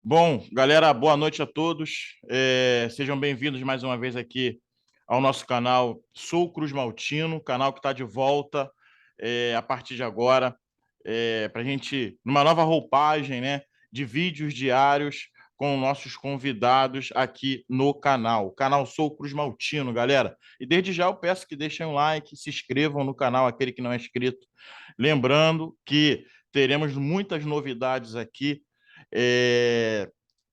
Bom, galera, boa noite a todos. Sejam bem-vindos mais uma vez aqui ao nosso canal Sou Cruz Maltino, canal que está de volta a partir de agora, para a gente, numa nova roupagem, né, de vídeos diários com nossos convidados aqui no canal. O canal Sou Cruz Maltino, galera. E desde já eu peço que deixem um like, se inscrevam no canal, aquele que não é inscrito. Lembrando que teremos muitas novidades aqui. É,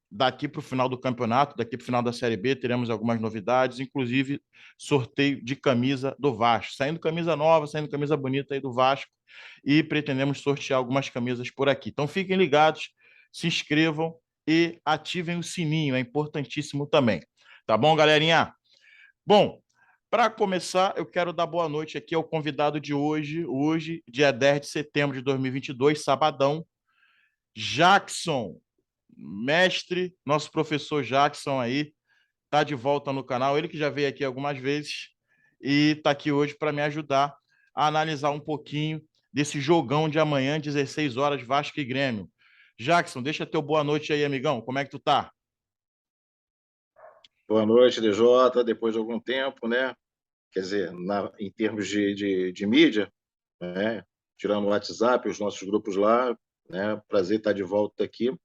Daqui para o final do campeonato, daqui para o final da Série B, teremos algumas novidades, inclusive sorteio de camisa do Vasco. Saindo camisa nova, saindo camisa bonita aí do Vasco, e pretendemos sortear algumas camisas por aqui. Então fiquem ligados, se inscrevam e ativem o sininho, é importantíssimo também. Tá bom, galerinha? Bom, para começar, eu quero dar boa noite aqui ao convidado de hoje, dia 10 de setembro de 2022, sabadão, Jackson, mestre, nosso professor Jackson aí, está de volta no canal. Ele que já veio aqui algumas vezes e está aqui hoje para me ajudar a analisar um pouquinho desse jogão de amanhã, 16 horas, Vasco e Grêmio. Jackson, deixa teu boa noite aí, amigão. Como é que tu tá? Boa noite, DJ. Depois de algum tempo, né? Quer dizer, em termos de mídia, né? Tirando o WhatsApp, os nossos grupos lá, né? Prazer estar de volta aqui.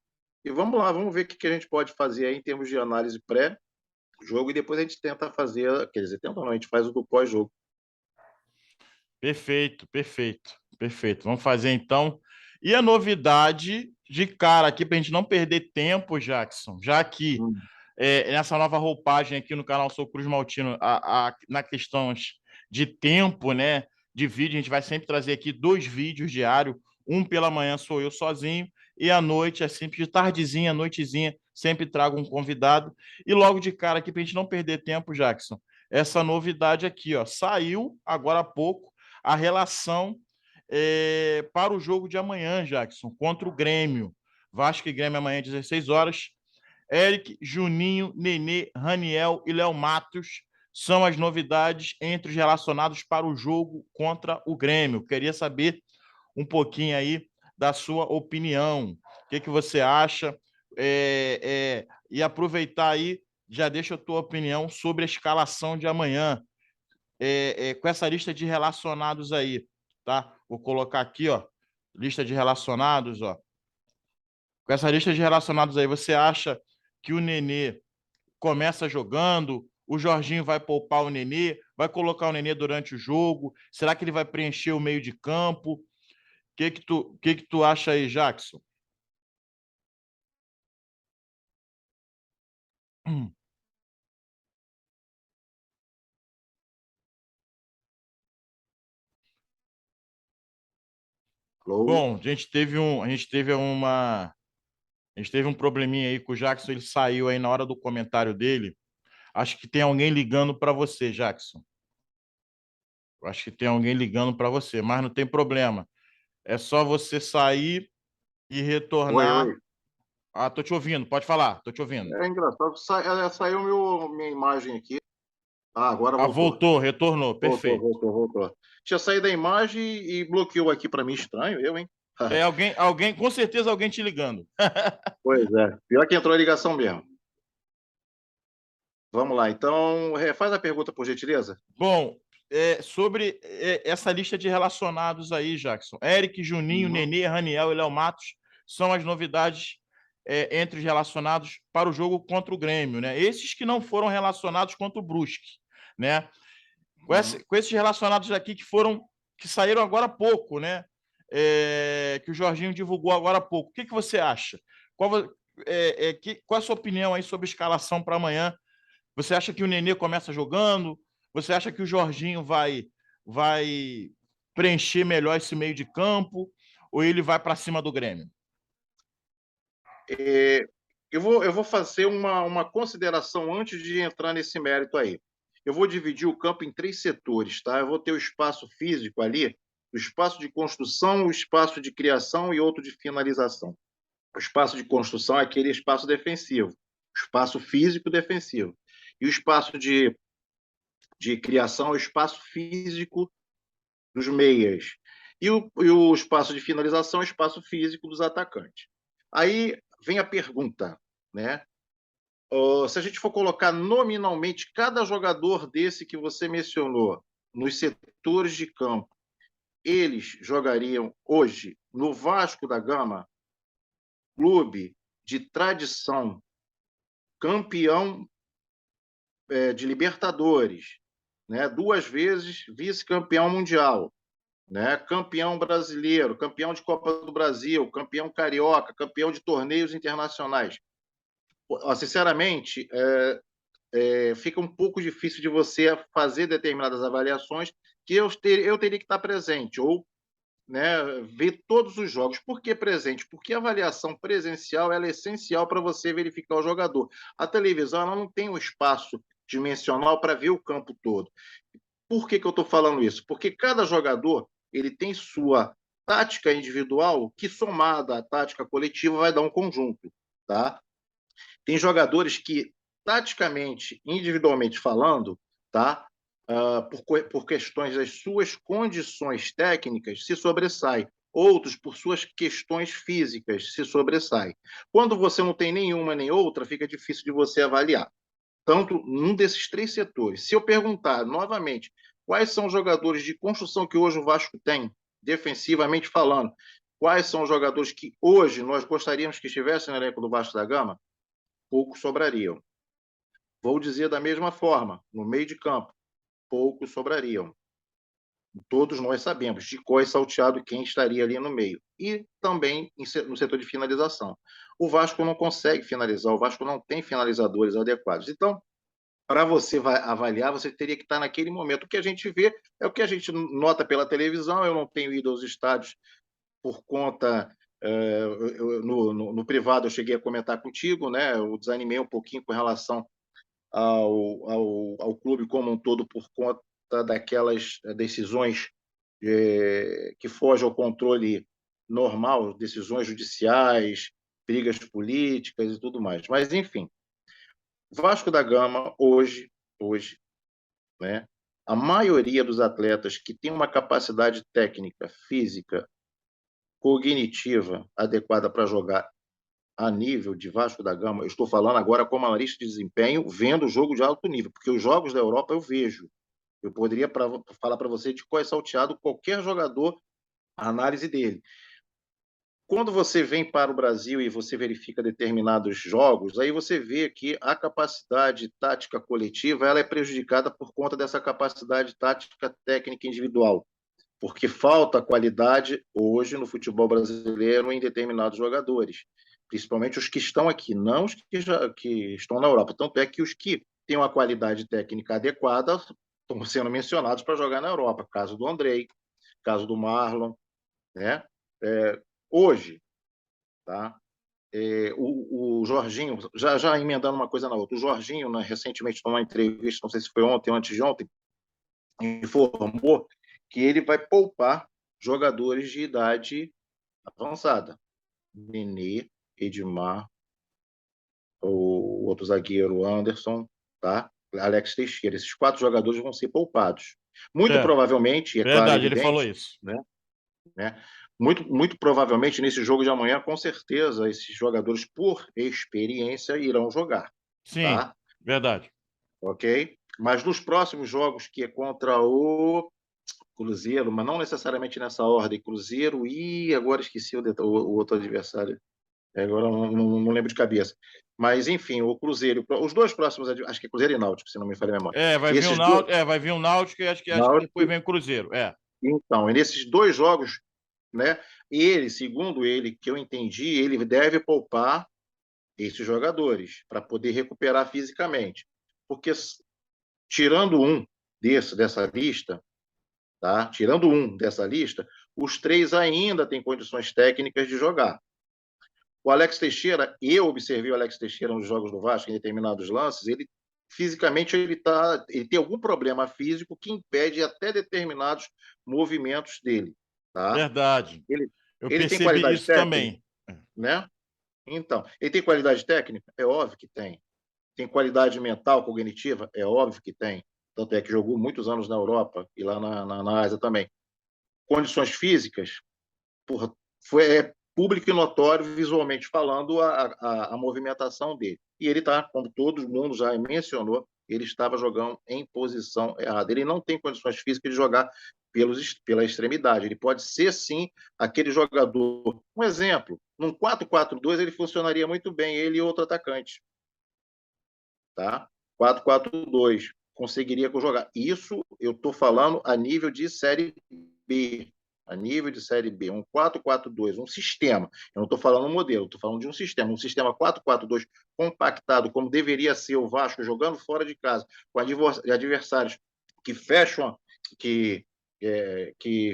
E vamos lá, vamos ver o que a gente pode fazer aí em termos de análise pré-jogo e depois a gente tenta fazer, quer dizer, tenta não, a gente faz o do pós-jogo. Perfeito, perfeito, perfeito. Vamos fazer então. E a novidade de cara aqui, para a gente não perder tempo, Jackson, já que nessa nova roupagem aqui no canal Sou Cruz Maltino, na questões de tempo, né, de vídeo, a gente vai sempre trazer aqui 2 vídeos diários. Um pela manhã sou eu sozinho, e à noite, é sempre de tardezinha, noitezinha, sempre trago um convidado. E logo de cara aqui, para a gente não perder tempo, Jackson, essa novidade aqui, ó, saiu agora há pouco a relação para o jogo de amanhã, Jackson, contra o Grêmio. Vasco e Grêmio amanhã, 16 horas. Eric, Juninho, Nenê, Raniel e Léo Matos são as novidades entre os relacionados para o jogo contra o Grêmio. Queria saber um pouquinho aí da sua opinião. O que você acha? E aproveitar aí, já deixa a tua opinião sobre a escalação de amanhã. Com essa lista de relacionados aí, tá? Vou colocar aqui, ó, lista de relacionados, ó. Com essa lista de relacionados aí, você acha que o Nenê começa jogando, o Jorginho vai poupar o Nenê, vai colocar o Nenê durante o jogo? Será que ele vai preencher o meio de campo? O que que tu acha aí, Jackson? Alô? Bom, a gente teve um probleminha aí com o Jackson, ele saiu aí na hora do comentário dele. Acho que tem alguém ligando para você, Jackson. Eu acho que tem alguém ligando para você, mas não tem problema. É só você sair e Oi, retornar. oi. Ah, tô te ouvindo, pode falar, tô te ouvindo. É engraçado, saiu minha imagem aqui. Ah, agora Ah, voltou. voltou, retornou, Voltou, perfeito. voltou, voltou. Tinha saído da imagem e bloqueou aqui para mim, estranho, eu, hein? É alguém, com certeza alguém te ligando. Pois é. Pior que entrou a ligação mesmo. Vamos lá, então, faz a pergunta, por gentileza. Bom, sobre essa lista de relacionados aí, Jackson. Eric, Juninho, Uhum. Nenê, Raniel e Léo Matos são as novidades entre os relacionados para o jogo contra o Grêmio, né? Esses que não foram relacionados contra o Brusque, né? Uhum. Com esses relacionados aqui que saíram agora há pouco, né? Que o Jorginho divulgou agora há pouco. O que você acha? Qual a sua opinião aí sobre a escalação para amanhã? Você acha que o Nenê começa jogando? Você acha que o Jorginho vai preencher melhor esse meio de campo? Ou ele vai para cima do Grêmio? É, eu vou fazer uma consideração antes de entrar nesse mérito aí. Eu vou dividir o campo em 3 setores, tá? Eu vou ter o espaço físico ali, o espaço de construção, o espaço de criação e outro de finalização. O espaço de construção é aquele espaço defensivo, o espaço físico defensivo. E o espaço de criação é o espaço físico dos meias. E o espaço de finalização é o espaço físico dos atacantes. Aí, vem a pergunta, né? Se a gente for colocar nominalmente cada jogador desse que você mencionou nos setores de campo, eles jogariam hoje no Vasco da Gama, clube de tradição, campeão de Libertadores, né? 2 vezes vice-campeão mundial, né? Campeão brasileiro, campeão de Copa do Brasil, campeão carioca, campeão de torneios internacionais. Sinceramente, fica um pouco difícil de você fazer determinadas avaliações que eu teria que estar presente, ou, né, ver todos os jogos. Por que presente? Porque a avaliação presencial ela é essencial para você verificar o jogador. A televisão ela não tem um espaço dimensional para ver o campo todo. Por que eu estou falando isso? Porque cada jogador ele tem sua tática individual que, somada à tática coletiva, vai dar um conjunto. Tá? Tem jogadores que, taticamente, individualmente falando, tá? Por questões das suas condições técnicas, se sobressai. Outros, por suas questões físicas, se sobressai. Quando você não tem nenhuma nem outra, fica difícil de você avaliar. Tanto num desses 3 setores. Se eu perguntar novamente quais são os jogadores de construção que hoje o Vasco tem, defensivamente falando, quais são os jogadores que hoje nós gostaríamos que estivessem no elenco do Vasco da Gama, poucos sobrariam. Vou dizer da mesma forma, no meio de campo, poucos sobrariam. Todos nós sabemos de qual é salteado quem estaria ali no meio. E também no setor de finalização. O Vasco não consegue finalizar, o Vasco não tem finalizadores adequados. Então, para você avaliar, você teria que estar naquele momento. O que a gente vê é o que a gente nota pela televisão. Eu não tenho ido aos estádios por conta... no privado eu cheguei a comentar contigo, né? Eu desanimei um pouquinho com relação ao clube como um todo por conta daquelas decisões que fogem ao controle normal, decisões judiciais, brigas políticas e tudo mais. Mas, enfim, Vasco da Gama, hoje, né, a maioria dos atletas que tem uma capacidade técnica, física, cognitiva adequada para jogar a nível de Vasco da Gama, eu estou falando agora como analista de desempenho, vendo o jogo de alto nível, porque os jogos da Europa eu vejo. Eu poderia falar para você de qual é salteado qualquer jogador, a análise dele. Quando você vem para o Brasil e você verifica determinados jogos, aí você vê que a capacidade tática coletiva ela é prejudicada por conta dessa capacidade tática técnica individual, porque falta qualidade hoje no futebol brasileiro em determinados jogadores, principalmente os que estão aqui, não os que estão na Europa. Tanto é que os que têm uma qualidade técnica adequada estão sendo mencionados para jogar na Europa. Caso do Andrei, caso do Marlon, né? Hoje, tá? O Jorginho, já emendando uma coisa na outra, o Jorginho, né, recentemente, numa entrevista, não sei se foi ontem ou antes de ontem, informou que ele vai poupar jogadores de idade avançada. Nenê, Edmar, o outro zagueiro Anderson, tá? Alex Teixeira. Esses 4 jogadores vão ser poupados. Muito provavelmente, é claro, verdade, evidente, ele falou isso. Né? Muito provavelmente, nesse jogo de amanhã, com certeza, esses jogadores, por experiência, irão jogar. Sim, tá? verdade. Ok? Mas nos próximos jogos, que é contra o Cruzeiro, mas não necessariamente nessa ordem, Cruzeiro e agora esqueci o outro adversário. Agora não lembro de cabeça. Mas, enfim, o Cruzeiro, os 2 próximos, acho que é Cruzeiro e Náutico, se não me falha a memória. Vai vir o Náutico e acho que depois vem o Cruzeiro. Então, nesses 2 jogos, né, ele, segundo ele, que eu entendi, ele deve poupar esses jogadores para poder recuperar fisicamente. Porque, tirando um dessa lista, tá? Tirando um dessa lista, os 3 ainda têm condições técnicas de jogar. O Alex Teixeira, eu observei o Alex Teixeira nos jogos do Vasco, em determinados lances, ele fisicamente ele tem algum problema físico que impede até determinados movimentos dele. Tá? Verdade. Eu ele tem percebi qualidade isso técnica, também. né? Então, ele tem qualidade técnica? É óbvio que tem. Tem qualidade mental, cognitiva? É óbvio que tem. Tanto é que jogou muitos anos na Europa e lá na Ásia também. Condições físicas? Porra, público e notório, visualmente falando, a movimentação dele. E ele está, como todo mundo já mencionou, ele estava jogando em posição errada. Ele não tem condições físicas de jogar pela extremidade. Ele pode ser, sim, aquele jogador. Um exemplo, num 4-4-2 ele funcionaria muito bem, ele e outro atacante. Tá? 4-4-2 conseguiria jogar. Isso eu estou falando a nível de Série B. A nível de Série B, um 4-4-2, um sistema. Eu não estou falando um modelo, estou falando de um sistema. Um sistema 4-4-2 compactado, como deveria ser o Vasco, jogando fora de casa, com adversários que fecham, que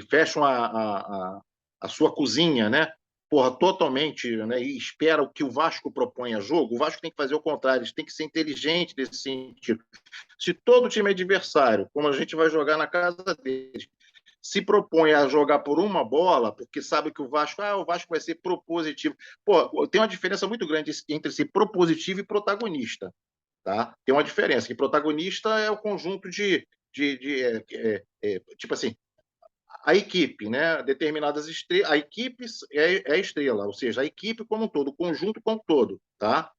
fecham a sua cozinha, né? Porra, totalmente, né? E espera que o Vasco proponha jogo. O Vasco tem que fazer o contrário, eles têm que ser inteligentes nesse sentido. Se todo time adversário, como a gente vai jogar na casa deles, se propõe a jogar por uma bola, porque sabe que o Vasco vai ser propositivo. Pô, tem uma diferença muito grande entre ser propositivo e protagonista. Tá? Tem uma diferença, que protagonista é o conjunto tipo assim, a equipe, né? Determinadas estrelas, a equipe é a estrela, ou seja, a equipe como um todo, o conjunto como um todo, tá?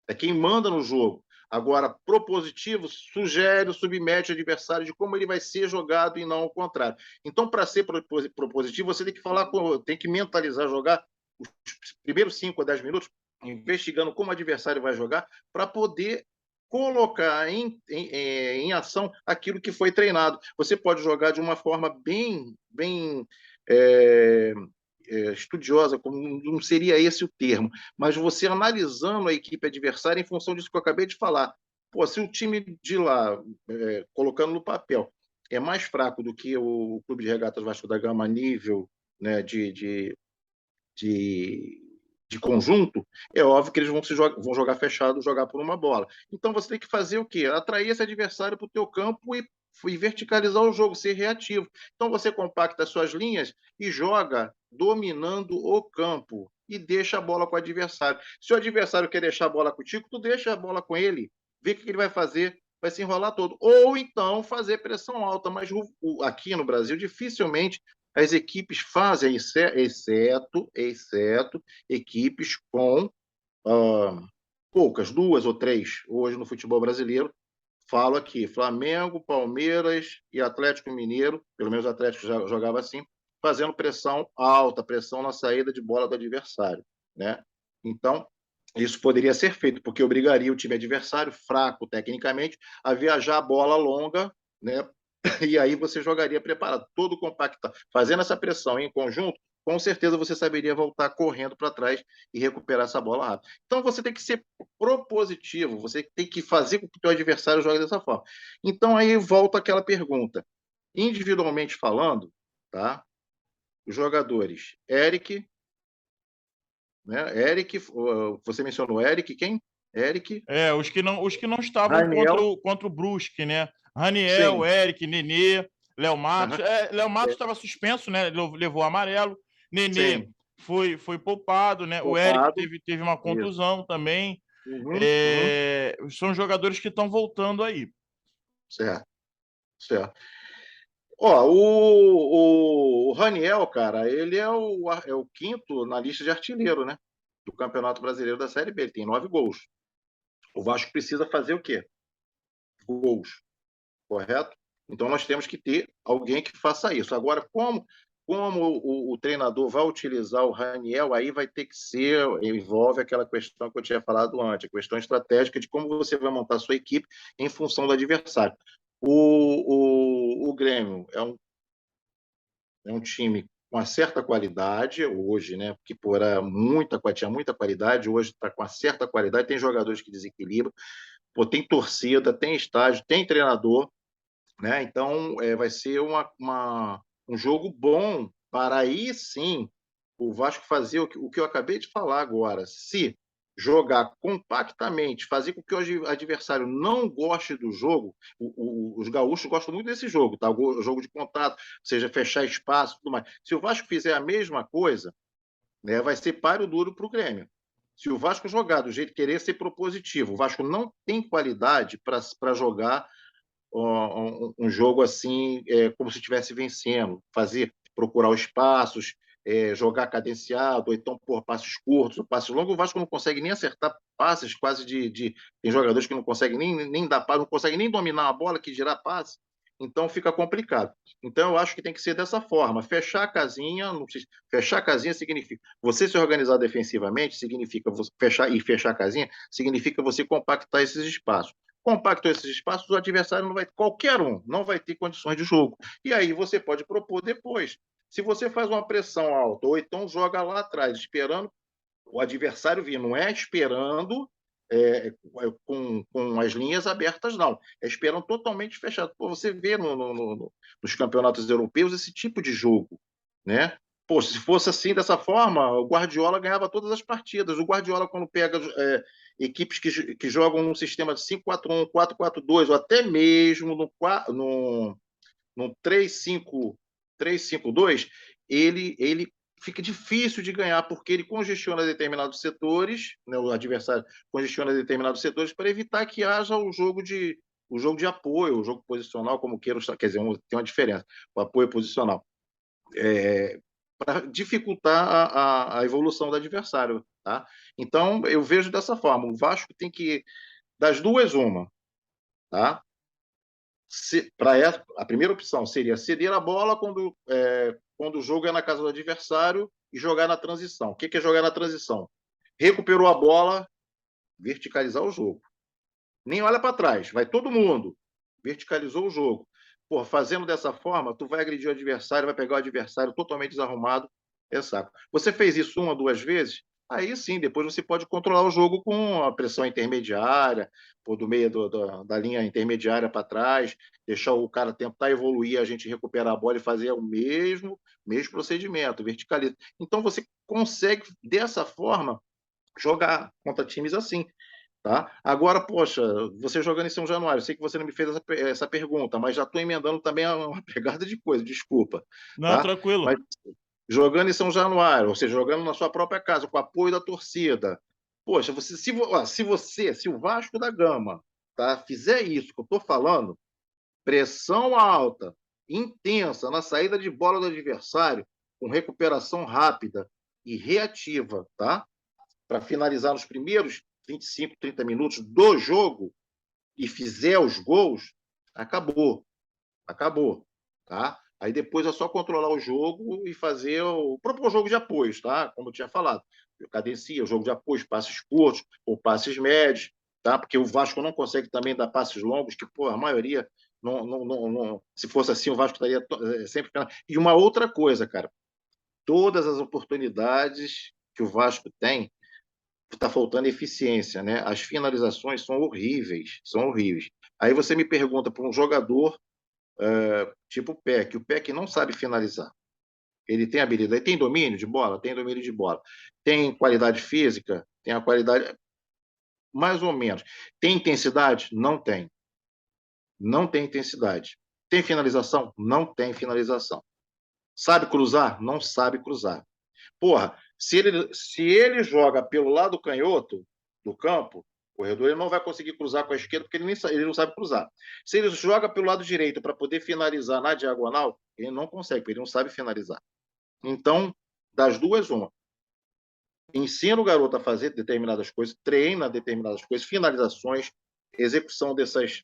É quem manda no jogo. Agora, propositivo sugere, submete o adversário de como ele vai ser jogado e não o contrário. Então, para ser propositivo, você tem que tem que mentalizar, jogar os primeiros 5 a 10 minutos, investigando como o adversário vai jogar, para poder colocar em ação aquilo que foi treinado. Você pode jogar de uma forma bem é, estudiosa, como não seria esse o termo, mas você analisando a equipe adversária em função disso que eu acabei de falar. Pô, se o time de lá, colocando no papel, é mais fraco do que o Clube de Regatas Vasco da Gama a nível, né, de, de conjunto, é óbvio que eles vão jogar fechado, jogar por uma bola. Então você tem que fazer o quê? Atrair esse adversário para o teu campo e verticalizar o jogo, ser reativo. Então você compacta as suas linhas e joga dominando o campo e deixa a bola com o adversário. Se o adversário quer deixar a bola contigo, tu deixa a bola com ele, vê o que ele vai fazer, vai se enrolar todo. Ou então fazer pressão alta, mas aqui no Brasil dificilmente as equipes fazem, exceto equipes com poucas, 2 ou 3, hoje no futebol brasileiro. Falo aqui, Flamengo, Palmeiras e Atlético Mineiro, pelo menos o Atlético já jogava assim, fazendo pressão alta, pressão na saída de bola do adversário, né? Então, isso poderia ser feito, porque obrigaria o time adversário, fraco tecnicamente, a viajar a bola longa, né? E aí você jogaria preparado, todo compactado. Fazendo essa pressão em conjunto, com certeza você saberia voltar correndo para trás e recuperar essa bola rápido. Então você tem que ser propositivo, você tem que fazer com que o teu adversário jogue dessa forma. Então aí volta aquela pergunta. Individualmente falando, tá? Os jogadores, Eric, né? Eric, você mencionou Eric, quem? Eric, Os que não estavam Raniel, contra o Brusque, né? Raniel, sim. Eric, Nenê, Léo Matos. Uhum. Léo Matos estava suspenso, né? Levou amarelo. Nenê Sim, foi poupado, né? O Eric poupado. teve uma Isso. contusão também. Uhum. São jogadores que estão voltando aí. Certo, certo. Ó, o Raniel, cara, ele é o quinto na lista de artilheiro, né? Do Campeonato Brasileiro da Série B. Ele tem 9 gols. O Vasco precisa fazer o quê? Gols, correto? Então nós temos que ter alguém que faça isso. Agora, como o treinador vai utilizar o Raniel, aí vai ter que ser, envolve aquela questão que eu tinha falado antes, a questão estratégica de como você vai montar a sua equipe em função do adversário. O Grêmio é um time com uma certa qualidade hoje, né? Porque tinha muita qualidade, hoje está com uma certa qualidade, tem jogadores que desequilibram, pô, tem torcida, tem estádio, tem treinador, né? Então vai ser um jogo bom para aí sim o Vasco fazer o que eu acabei de falar agora. Se jogar compactamente, fazer com que o adversário não goste do jogo, os gaúchos gostam muito desse jogo, tá? O jogo de contato, ou seja, fechar espaço, tudo mais. Se o Vasco fizer a mesma coisa, né, vai ser páreo duro para o Grêmio. Se o Vasco jogar do jeito que querer ser propositivo, o Vasco não tem qualidade para jogar um jogo assim, como se estivesse vencendo, procurar os espaços, jogar cadenciado, ou então por passes curtos, ou passes longos. O Vasco não consegue nem acertar passes quase Tem jogadores que não conseguem nem dar passe, não conseguem nem dominar a bola, que dirá passe. Então fica complicado. Então eu acho que tem que ser dessa forma. Fechar a casinha, não sei, fechar a casinha significa você se organizar defensivamente, significa você fechar a casinha, significa você compactar esses espaços. Compactou esses espaços, o adversário não vai, qualquer um, não vai ter condições de jogo. E aí você pode propor depois. Se você faz uma pressão alta, ou então joga lá atrás, esperando o adversário vir, não é esperando com as linhas abertas, não. É esperando totalmente fechado. Pô, você vê nos campeonatos europeus esse tipo de jogo, né? Pô, se fosse assim, dessa forma, o Guardiola ganhava todas as partidas. O Guardiola, quando pega equipes que jogam num sistema de 5-4-1, 4-4-2, ou até mesmo no 3-5-2, ele fica difícil de ganhar, porque ele congestiona determinados setores, né, o adversário congestiona determinados setores para evitar que haja o jogo de apoio, o jogo posicional, como queira, quer dizer, tem uma diferença, o apoio posicional, para dificultar a evolução do adversário. Tá? Então, eu vejo dessa forma, o Vasco tem que, das duas, uma, tá? A primeira opção seria ceder a bola quando o jogo é na casa do adversário e jogar na transição. O que é jogar na transição? Recuperou a bola, verticalizar o jogo. Nem olha para trás, vai todo mundo. Verticalizou o jogo. Pô, fazendo dessa forma, tu vai agredir o adversário, vai pegar o adversário totalmente desarrumado. É saco. Você fez isso uma, duas vezes, aí sim, depois você pode controlar o jogo com a pressão intermediária, por do meio da linha intermediária para trás, deixar o cara tentar evoluir, a gente recuperar a bola e fazer o mesmo procedimento, verticaliza. Então você consegue, dessa forma, jogar contra times assim. Tá? Agora, poxa, você jogando em São Januário, eu sei que você não me fez essa pergunta, mas já estou emendando também uma pegada de coisa, desculpa. Não, Tá? Mas tranquilo. jogando em São Januário, ou seja, jogando na sua própria casa, com o apoio da torcida. Poxa, se o Vasco da Gama, tá, fizer isso que eu estou falando, pressão alta, intensa na saída de bola do adversário, com recuperação rápida e reativa, tá? Para finalizar nos primeiros 25, 30 minutos do jogo e fizer os gols, acabou. Acabou. Tá? Aí depois é só controlar o jogo e fazer propor jogo de apoios, tá? Como eu tinha falado. Cadencia, o jogo de apoios, passes curtos ou passes médios, tá? Porque o Vasco não consegue também dar passes longos, que pô, a maioria não, se fosse assim, o Vasco estaria sempre. E uma outra coisa, cara, todas as oportunidades que o Vasco tem, está faltando eficiência, né? As finalizações são horríveis, são horríveis. Aí você me pergunta para um jogador tipo o Peck não sabe finalizar. Ele tem habilidade, tem domínio de bola? Tem domínio de bola. Tem qualidade física? Tem a qualidade, mais ou menos. Tem intensidade? Não tem. Não tem intensidade. Tem finalização? Não tem finalização. Sabe cruzar? Não sabe cruzar. Porra, se ele joga pelo lado canhoto do campo, o corredor, ele não vai conseguir cruzar com a esquerda porque ele não sabe cruzar. Se ele joga pelo lado direito para poder finalizar na diagonal, ele não consegue, porque ele não sabe finalizar. Então, das duas, uma. Ensina o garoto a fazer determinadas coisas, treina determinadas coisas, finalizações, execução dessas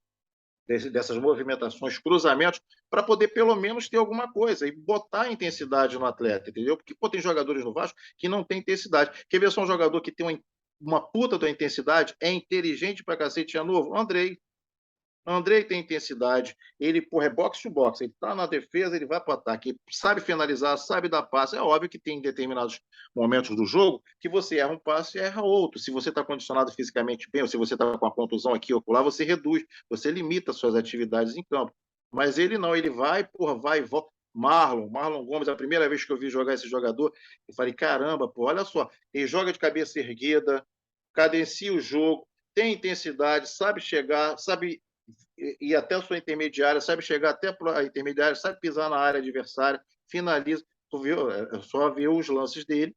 movimentações, cruzamentos, para poder pelo menos ter alguma coisa e botar intensidade no atleta, entendeu? Porque pô, tem jogadores no Vasco que não tem intensidade. Quer ver só um jogador que tem uma puta da intensidade, é inteligente pra cacete, é novo? Andrei tem intensidade, ele porra, é boxe to boxe, ele tá na defesa, ele vai para o ataque, sabe finalizar, sabe dar passe. É óbvio que tem determinados momentos do jogo que você erra um passe e erra outro. Se você está condicionado fisicamente bem, ou se você está com a contusão aqui ou lá, você reduz, você limita suas atividades em campo. Mas ele não, ele vai, porra, vai e volta. Marlon Gomes, a primeira vez que eu vi jogar esse jogador, eu falei, caramba, pô, olha só, ele joga de cabeça erguida, cadencia o jogo, tem intensidade, sabe chegar, sabe ir até a sua intermediária, sabe chegar até a intermediária, sabe pisar na área adversária, finaliza. Tu viu? É só ver os lances dele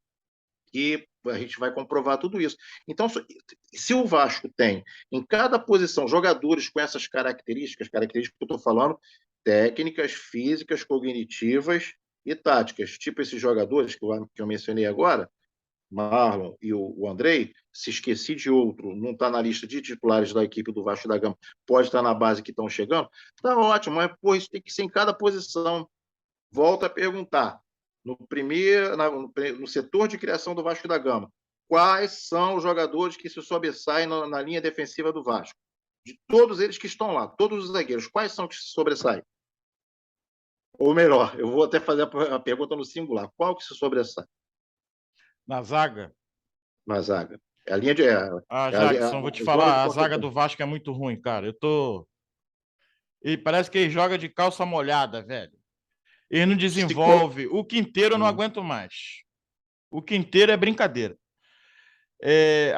que a gente vai comprovar tudo isso. Então, se o Vasco tem em cada posição jogadores com essas características que eu estou falando, técnicas, físicas, cognitivas, e táticas, tipo esses jogadores que eu mencionei agora, Marlon e o Andrei, se esqueci de outro, não está na lista de titulares da equipe do Vasco da Gama, pode estar na base que estão chegando, tá ótimo, mas pô, isso tem que ser em cada posição. Volto a perguntar, no setor de criação do Vasco da Gama, quais são os jogadores que se sobressaem na linha defensiva do Vasco? De todos eles que estão lá, todos os zagueiros, quais são que se sobressaem? Ou melhor, eu vou até fazer a pergunta no singular, qual que se sobressai Na zaga? na zaga? É a linha de. Ah, A Jackson, vou te zona de falar, a zaga construção. do Vasco é muito ruim, cara. Eu tô. E parece que ele joga de calça molhada, velho. Ele não Se colo... desenvolve. O Quinteiro eu não Uhum, aguento mais. O Quinteiro é brincadeira.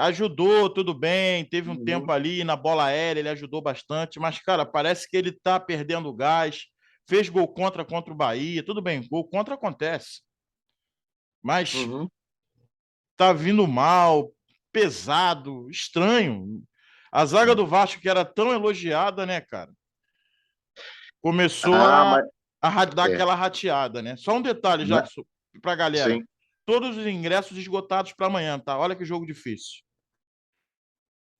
Ajudou, tudo bem. Teve um uhum, tempo ali na bola aérea, ele ajudou bastante. Mas, cara, parece que ele tá perdendo o gás. Fez gol contra o Bahia. Tudo bem, gol contra acontece. Mas uhum. tá vindo mal, pesado, estranho. A zaga do Vasco, que era tão elogiada, né, cara? Começou Ah, mas. a dar É, aquela rateada, né? Só um detalhe, na- Jackson, pra galera. sim. Todos os ingressos esgotados para amanhã, tá? Olha que jogo difícil.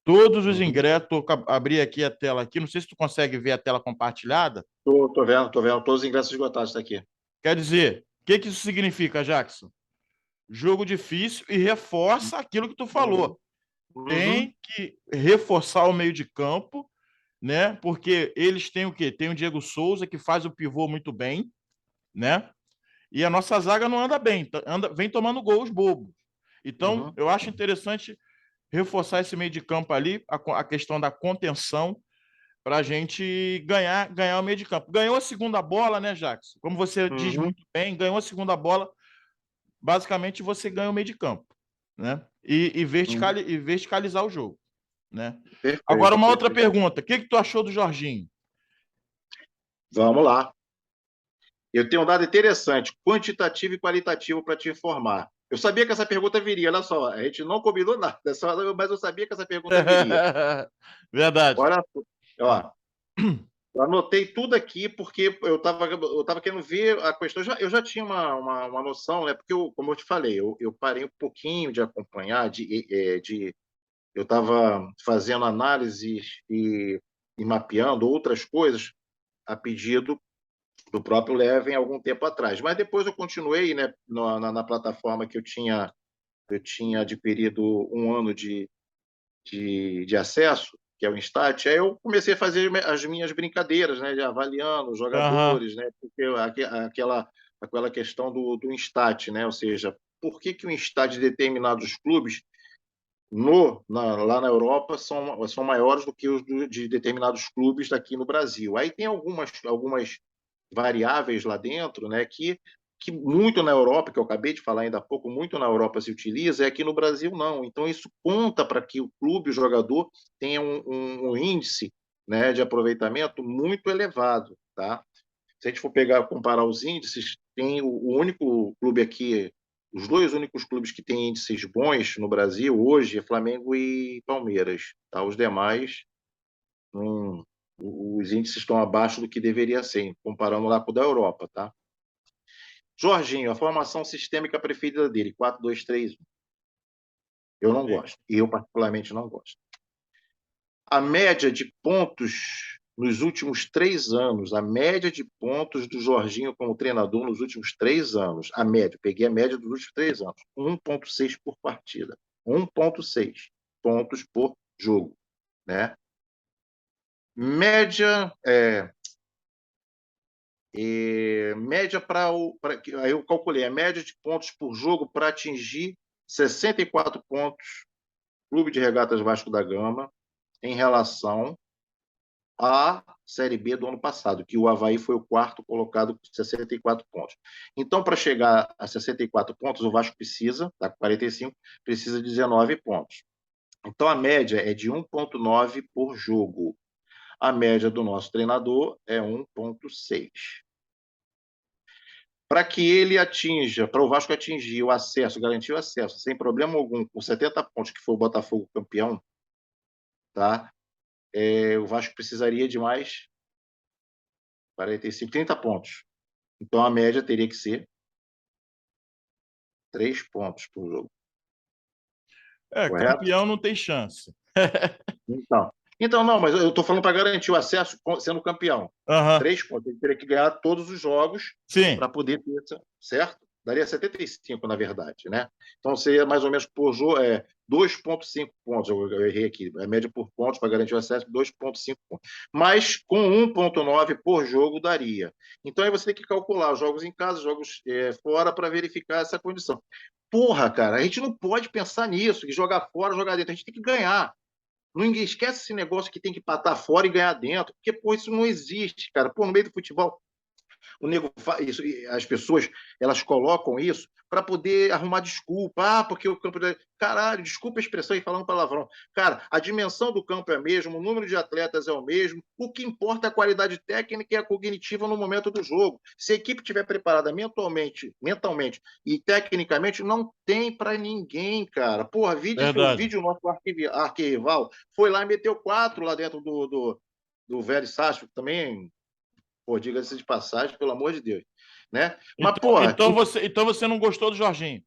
Todos os Uhum. ingressos, abri aqui a tela aqui, não sei se tu consegue ver a tela compartilhada. Tô vendo. Todos os ingressos esgotados tá aqui. Quer dizer, o que isso significa, Jackson? Jogo difícil e reforça aquilo que tu Uhum, falou. uhum, Tem que reforçar o meio de campo, né? Porque eles têm o quê? Tem o Diego Souza, que faz o pivô muito bem, né? E a nossa zaga não anda bem, vem tomando gols bobos. Então, uhum, eu acho interessante reforçar esse meio de campo ali, a questão da contenção, para a gente ganhar o meio de campo. Ganhou a segunda bola, né, Jackson? Como você diz uhum, muito bem, ganhou a segunda bola, basicamente você ganha o meio de campo, né? uhum. E verticalizar o jogo, né? Agora, Perfeito, uma outra perfeito. pergunta: o que tu achou do Jorginho? Vamos lá. Eu tenho um dado interessante, quantitativo e qualitativo, para te informar. Eu sabia que essa pergunta viria, olha só, a gente não combinou nada, mas eu sabia que essa pergunta viria. Verdade. Olha, ó, eu anotei tudo aqui porque eu tava querendo ver a questão. Eu já tinha uma noção, né? Porque, como eu te falei, eu parei um pouquinho de acompanhar, eu estava fazendo análises e mapeando outras coisas a pedido do próprio Leven algum tempo atrás. Mas depois eu continuei, né, na plataforma que eu tinha adquirido um ano de acesso, que é o Instat. Aí eu comecei a fazer as minhas brincadeiras, né, de avaliando os Aham. jogadores, né, porque aquela questão do Instat, né, ou seja, por que o Instat de determinados clubes lá na Europa são maiores do que os de determinados clubes daqui no Brasil. Aí tem algumas variáveis lá dentro, né, que muito na Europa, que eu acabei de falar ainda há pouco, muito na Europa se utiliza, e aqui no Brasil não. Então, isso conta para que o clube, o jogador, tenha um índice, né, de aproveitamento muito elevado. Tá? Se a gente for comparar os índices, tem o único clube aqui, os dois únicos clubes que têm índices bons no Brasil hoje é Flamengo e Palmeiras. Tá? Os demais, hum, os índices estão abaixo do que deveria ser, comparando lá com o da Europa. Tá? Jorginho, a formação sistêmica preferida dele, 4-2-3-1. Eu não Sim. gosto. Eu, particularmente, não gosto. A média de pontos nos últimos 3 anos, a média de pontos do Jorginho como treinador nos últimos 3 anos, a média, peguei a média dos últimos 3 anos, 1,6 por partida. 1,6 pontos por jogo. Né? Média, média aí eu calculei a média de pontos por jogo para atingir 64 pontos Clube de Regatas Vasco da Gama em relação à Série B do ano passado, que o Avaí foi o quarto colocado com 64 pontos. Então, para chegar a 64 pontos, o Vasco precisa, está com 45, precisa de 19 pontos. Então, a média é de 1,9 por jogo. A média do nosso treinador é 1,6. Para que ele atinja, para o Vasco atingir o acesso, garantir o acesso, sem problema algum, com 70 pontos, que foi o Botafogo campeão, tá? O Vasco precisaria de mais 45, 30 pontos. Então a média teria que ser 3 pontos por jogo. Correto? Campeão não tem chance. Então, não, mas eu estou falando para garantir o acesso sendo campeão. Uhum. 3 pontos. Ele teria que ganhar todos os jogos Sim. para poder ter, certo? Daria 75, na verdade, né? Então, seria mais ou menos por jogo, 2,5 pontos. Eu errei aqui. A média por pontos para garantir o acesso, 2,5 pontos. Mas com 1,9 por jogo daria. Então, aí você tem que calcular jogos em casa, jogos fora, para verificar essa condição. Porra, cara, a gente não pode pensar nisso, que jogar fora, jogar dentro. A gente tem que ganhar. Não esquece esse negócio que tem que empatar fora e ganhar dentro, porque, pô, isso não existe, cara. Pô, no meio do futebol, o nego isso, as pessoas elas colocam isso para poder arrumar desculpa. Ah, porque o campo. Caralho, desculpa a expressão e falando palavrão. Cara, a dimensão do campo é a mesma, o número de atletas é o mesmo. O que importa é a qualidade técnica e a cognitiva no momento do jogo. Se a equipe estiver preparada mentalmente e tecnicamente, não tem para ninguém, cara. Porra, Verdade. vídeo nosso arquirrival foi lá e meteu 4 lá dentro do velho Sacho, também. Pô, diga-se de passagem, pelo amor de Deus. Né? Mas, Então, porra, então você não gostou do Jorginho?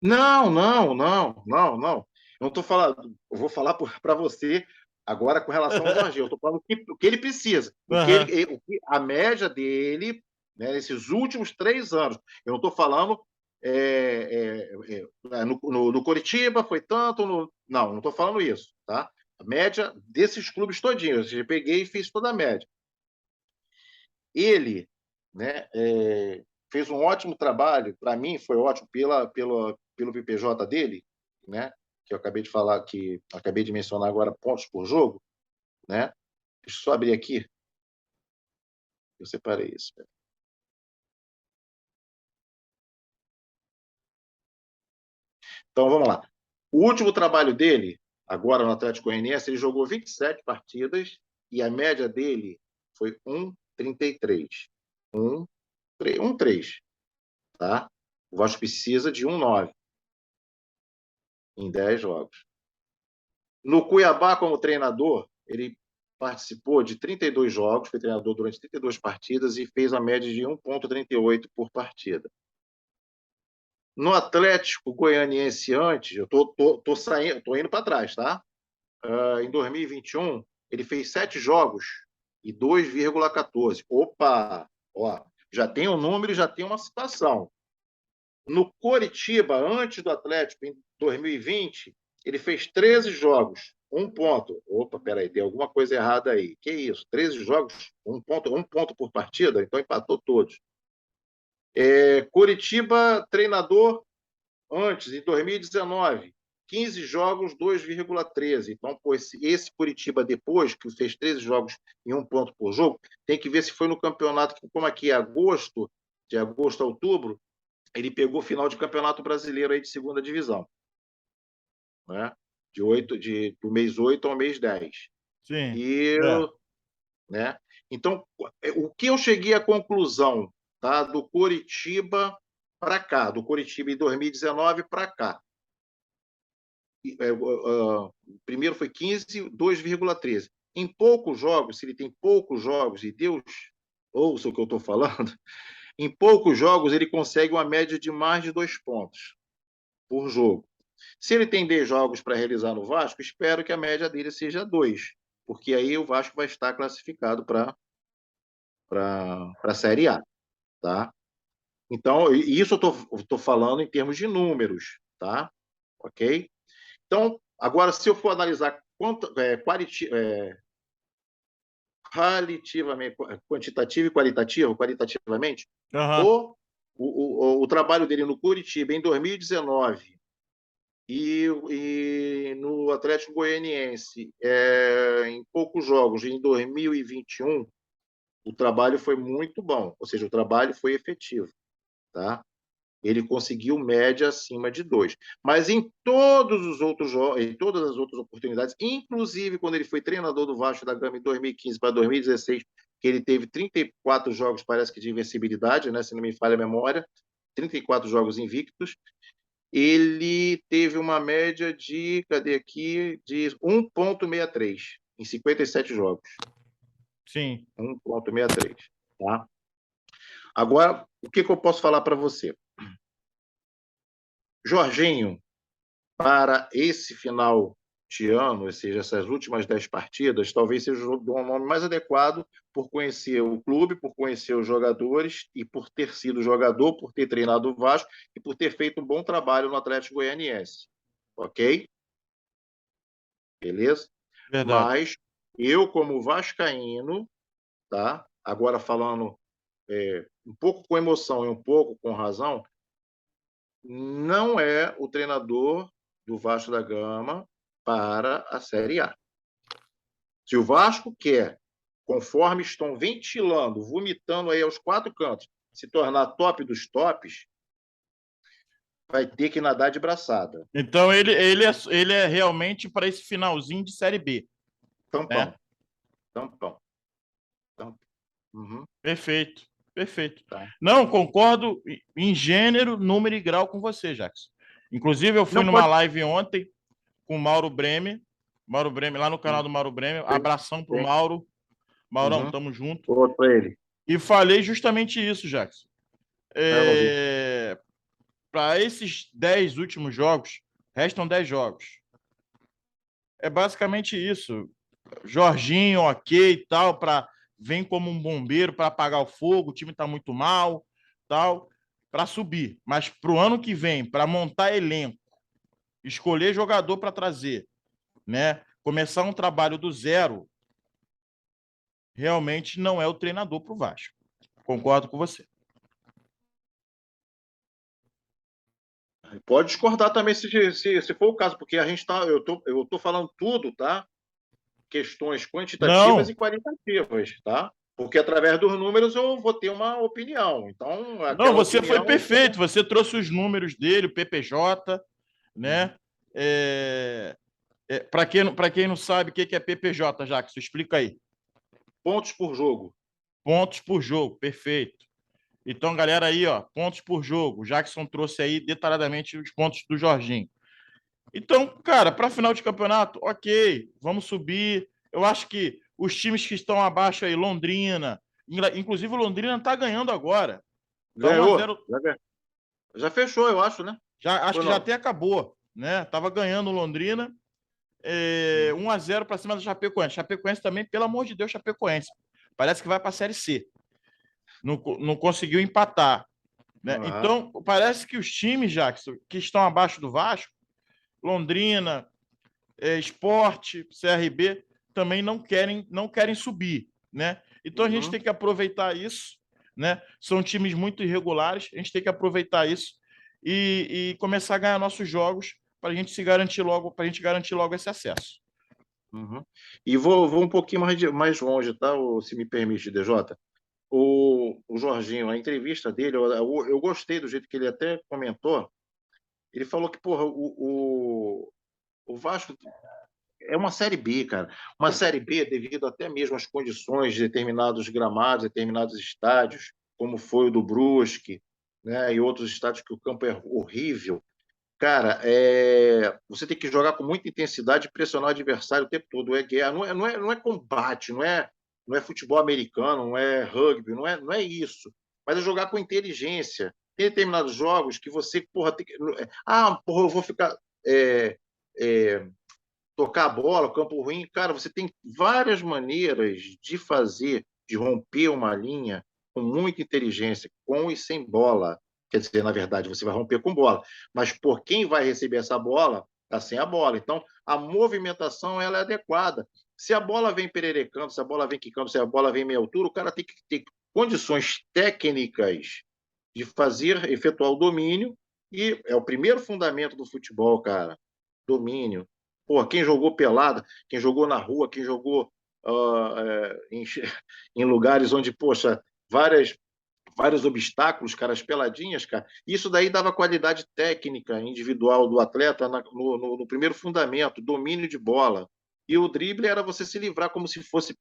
não, não, não, não, não. Eu não estou falando, eu vou falar para você agora com relação ao Jorginho. Eu estou falando o que ele precisa, Uhum. a média dele, né, nesses últimos 3 anos. Eu não estou falando no Coritiba foi tanto, não estou falando isso, tá? A média desses clubes todinhos. Eu peguei e fiz toda a média. Ele, né, fez um ótimo trabalho, para mim foi ótimo pelo PPJ dele, né, que eu acabei de falar, que acabei de mencionar agora, pontos por jogo, né? Deixa eu só abrir aqui, eu separei isso. Então vamos lá. O último trabalho dele, agora no Atlético Goianiense, ele jogou 27 partidas e a média dele foi 1,33. 1,3, tá? O Vasco precisa de 1,9 em 10 jogos. No Cuiabá, como treinador, ele participou de 32 jogos, foi treinador durante 32 partidas e fez a média de 1,38 por partida. No Atlético Goianiense antes, eu tô indo para trás, tá? Em 2021, ele fez 7 jogos e 2,14. Opa! Ó, já tem um número, já tem uma situação. No Coritiba, antes do Atlético, em 2020, ele fez 13 jogos, 1 ponto. Opa, peraí, tem alguma coisa errada aí. Que isso? 13 jogos, 1 ponto por partida? Então empatou todos. Coritiba, treinador, antes, em 2019, 15 jogos, 2,13. Então, pô, esse Coritiba, depois, que fez 13 jogos em 1 ponto por jogo, tem que ver se foi no campeonato, como aqui é agosto, de agosto a outubro, ele pegou final de campeonato brasileiro aí de segunda divisão, né? Do mês 8 ao mês 10. Sim. E, É. né? Então, o que eu cheguei à conclusão, tá, do Coritiba para cá, do Coritiba em 2019 para cá. O primeiro foi 15, 2,13. Em poucos jogos, se ele tem poucos jogos, e Deus ouça o que eu estou falando, em poucos jogos ele consegue uma média de mais de 2 pontos por jogo. Se ele tem 10 jogos para realizar no Vasco, espero que a média dele seja 2, porque aí o Vasco vai estar classificado para a Série A, tá? Então, isso eu estou falando em termos de números, tá? Ok? Então, agora, se eu for analisar quantitativo e qualitativamente, Aham. o trabalho dele no Curitiba em 2019 e no Atlético Goianiense, em poucos jogos, em 2021, o trabalho foi muito bom, ou seja, o trabalho foi efetivo, tá? Ele conseguiu média acima de 2. Mas em todos os outros jogos, em todas as outras oportunidades, inclusive quando ele foi treinador do Vasco da Gama em 2015 para 2016, que ele teve 34 jogos, parece que de invencibilidade, né, se não me falha a memória, 34 jogos invictos, ele teve uma média de, cadê aqui, de 1,63 em 57 jogos. Sim. 1,63, tá? Agora, o que eu posso falar para você? Jorginho, para esse final de ano, ou seja, essas últimas 10 partidas, talvez seja o nome mais adequado por conhecer o clube, por conhecer os jogadores e por ter sido jogador, por ter treinado o Vasco e por ter feito um bom trabalho no Atlético Goianiense. Ok? Beleza? Verdade. Mas eu, como vascaíno, tá? Agora falando um pouco com emoção e um pouco com razão, não é o treinador do Vasco da Gama para a Série A. Se o Vasco quer, conforme estão ventilando, vomitando aí aos quatro cantos, se tornar top dos tops, vai ter que nadar de braçada. Então ele é realmente para esse finalzinho de Série B, né? Tampão, tampão, tampão. Uhum, Perfeito, perfeito. tá. Não, concordo em gênero, número e grau com você, Jackson. Inclusive, eu fui Não numa pode. live ontem com o Mauro Bremer, lá no canal do Mauro Bremer. Abração pro Sim. Mauro. Maurão, Uhum. tamo junto. Outro ele. E falei justamente isso, Jackson. Eu não vi. Para esses 10 últimos jogos, restam 10 jogos. É basicamente isso. Jorginho, ok e tal, para vem como um bombeiro para apagar o fogo, o time está muito mal, tal, para subir. Mas para o ano que vem, para montar elenco, escolher jogador para trazer, né? Começar um trabalho do zero, realmente não é o treinador para o Vasco. Concordo com você. Pode discordar também se for o caso, porque a gente tá, eu tô falando tudo, tá? Questões quantitativas Não, e qualitativas, tá? Porque através dos números eu vou ter uma opinião. Então, não, aquela você foi opinião eu perfeito. Você trouxe os números dele, o PPJ, né? Para quem não sabe o que é PPJ, Jackson, explica aí. pontos por jogo. Pontos por jogo, perfeito. Então, galera, aí, ó, pontos por jogo. O Jackson trouxe aí detalhadamente os pontos do Jorginho. Então, cara, para final de campeonato, ok, vamos subir. Eu acho que os times que estão abaixo aí, Londrina, inclusive o Londrina está ganhando agora. Tá 1 a Ganhou. 0, Já fechou, eu acho, né? já, acho Ou que já não? até acabou, né? Tava ganhando o Londrina, 1 a 0 para cima da Chapecoense. Chapecoense também, pelo amor de Deus, Chapecoense. Parece que vai para a Série C. Não conseguiu empatar. Né? Uhum. Então, parece que os times, Jackson, que estão abaixo do Vasco, Londrina, Sport, CRB, também não querem subir. Né? Então a gente Uhum. tem que aproveitar isso. Né? São times muito irregulares, a gente tem que aproveitar isso e começar a ganhar nossos jogos para a gente se garantir logo, para a gente garantir logo esse acesso. Uhum. E vou um pouquinho mais longe, tá? Se me permite, DJ. O Jorginho, a entrevista dele, eu gostei do jeito que ele até comentou. Ele falou que, porra, o Vasco é uma Série B, cara. Uma Série B devido até mesmo às condições de determinados gramados, determinados estádios, como foi o do Brusque, né, e outros estádios que o campo é horrível. Cara, você tem que jogar com muita intensidade e pressionar o adversário o tempo todo. É guerra, não é combate, não é futebol americano, não é rugby, não é isso. Mas é jogar com inteligência. Tem determinados jogos que você, porra, tem que. Porra, eu vou ficar. é, é, Tocar a bola, campo ruim. Cara, você tem várias maneiras de fazer, de romper uma linha com muita inteligência, com e sem bola. Quer dizer, na verdade, você vai romper com bola. Mas por quem vai receber essa bola, está sem a bola. Então, a movimentação ela é adequada. Se a bola vem pererecando, se a bola vem quicando, se a bola vem meia altura, o cara tem que ter condições técnicas de fazer, efetuar o domínio, e é o primeiro fundamento do futebol, cara. Domínio. Pô, quem jogou pelada, quem jogou na rua, quem jogou em lugares onde, poxa, vários obstáculos, cara, as peladinhas, cara. Isso daí dava qualidade técnica individual do atleta no primeiro fundamento, domínio de bola. E o drible era você se livrar como se fosse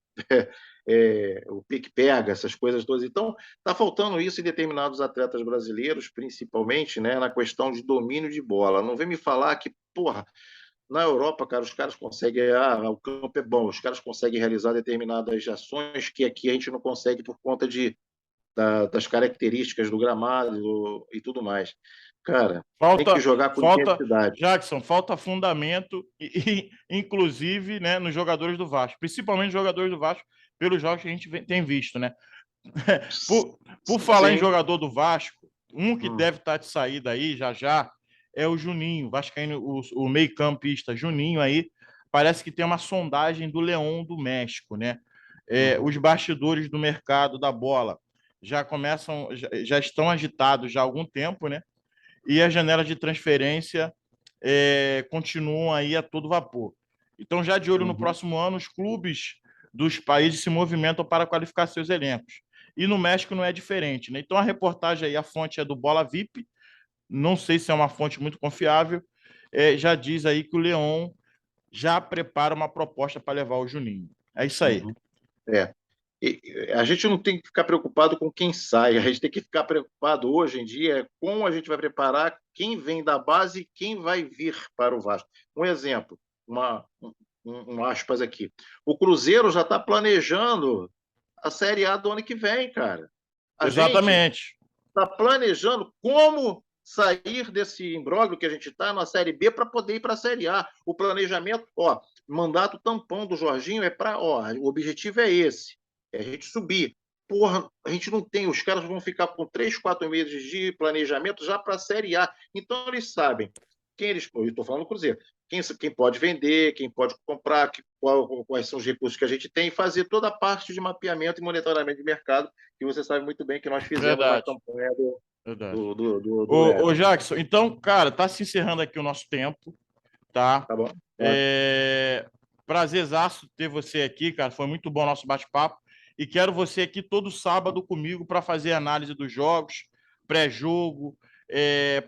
o pique-pega, essas coisas todas. Então, está faltando isso em determinados atletas brasileiros, principalmente, né, na questão de domínio de bola. Não vem me falar que, porra, na Europa, cara, os caras conseguem. O campo é bom, os caras conseguem realizar determinadas ações que aqui a gente não consegue por conta de das características do gramado e tudo mais. Cara, tem que Falta, jogar com falta, intensidade. Jackson, falta fundamento, inclusive, né, nos jogadores do Vasco, principalmente os jogadores do Vasco, pelos jogos que a gente tem visto, né? Por falar em Sim. jogador do Vasco, um que Hum. deve estar de saída aí já já é o Juninho, vascaíno, o meio-campista Juninho aí. Parece que tem uma sondagem do Leão do México, né? Os bastidores do mercado da bola já começam, já estão agitados já há algum tempo, né? E as janelas de transferência continuam aí a todo vapor. Então, já de olho no próximo ano, os clubes dos países se movimentam para qualificar seus elencos. E no México não é diferente, né? Então, a reportagem aí, a fonte é do Bola VIP, não sei se é uma fonte muito confiável, já diz aí que o Leão já prepara uma proposta para levar o Juninho. É isso aí. É. E a gente não tem que ficar preocupado com quem sai, a gente tem que ficar preocupado hoje em dia com a gente vai preparar quem vem da base e quem vai vir para o Vasco. Um exemplo, um aspas aqui. O Cruzeiro já está planejando a Série A do ano que vem, cara. A gente Exatamente. está planejando como sair desse imbróglio que a gente está na Série B para poder ir para a Série A. O planejamento, mandato tampão do Jorginho é para, o objetivo é esse, é a gente subir. Porra, a gente não tem, os caras vão ficar com 3, 4 meses de planejamento já para a Série A. Então eles sabem quem eles, eu estou falando do Cruzeiro, quem pode vender, quem pode comprar, quais são os recursos que a gente tem, e fazer toda a parte de mapeamento e monitoramento de mercado, que você sabe muito bem que nós fizemos na Verdade. campanha Verdade. do Jackson, então, cara, tá se encerrando aqui o nosso tempo, tá? Tá bom? Prazerzaço ter você aqui, cara. Foi muito bom o nosso bate-papo. E quero você aqui todo sábado comigo para fazer análise dos jogos, pré-jogo,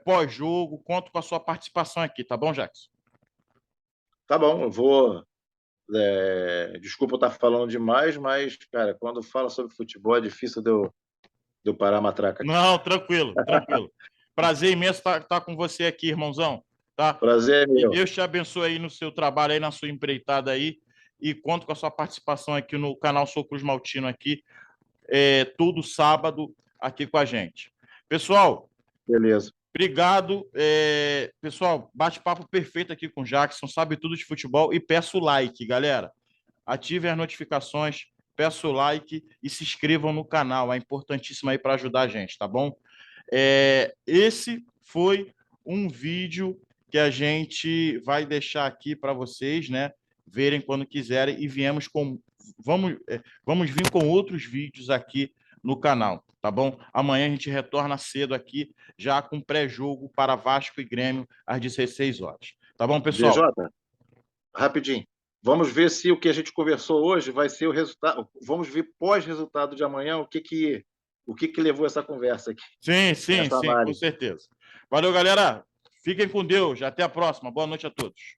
pós-jogo. Conto com a sua participação aqui, tá bom, Jackson? Tá bom, eu vou. Desculpa eu estar falando demais, mas, cara, quando fala sobre futebol é difícil de eu parar a matraca aqui. Não, tranquilo, tranquilo. Prazer imenso estar com você aqui, irmãozão. Tá? Prazer é Que meu. Deus te abençoe aí no seu trabalho, aí na sua empreitada aí. E conto com a sua participação aqui no canal Sou Cruz Maltino aqui, todo sábado aqui com a gente. Pessoal, Beleza. obrigado. Pessoal, bate-papo perfeito aqui com o Jackson, sabe tudo de futebol e peço o like, galera. Ativem as notificações, peço o like e se inscrevam no canal, é importantíssimo aí para ajudar a gente, tá bom? Esse foi um vídeo que a gente vai deixar aqui para vocês, né? Verem quando quiserem e vamos vir com outros vídeos aqui no canal, tá bom? Amanhã a gente retorna cedo aqui, já com pré-jogo para Vasco e Grêmio às 16 horas. Tá bom, pessoal? DJ, rapidinho. Vamos ver se o que a gente conversou hoje vai ser o resultado. Vamos ver pós-resultado de amanhã o que levou essa conversa aqui. Sim, com certeza. Valeu, galera. Fiquem com Deus. Até a próxima. Boa noite a todos.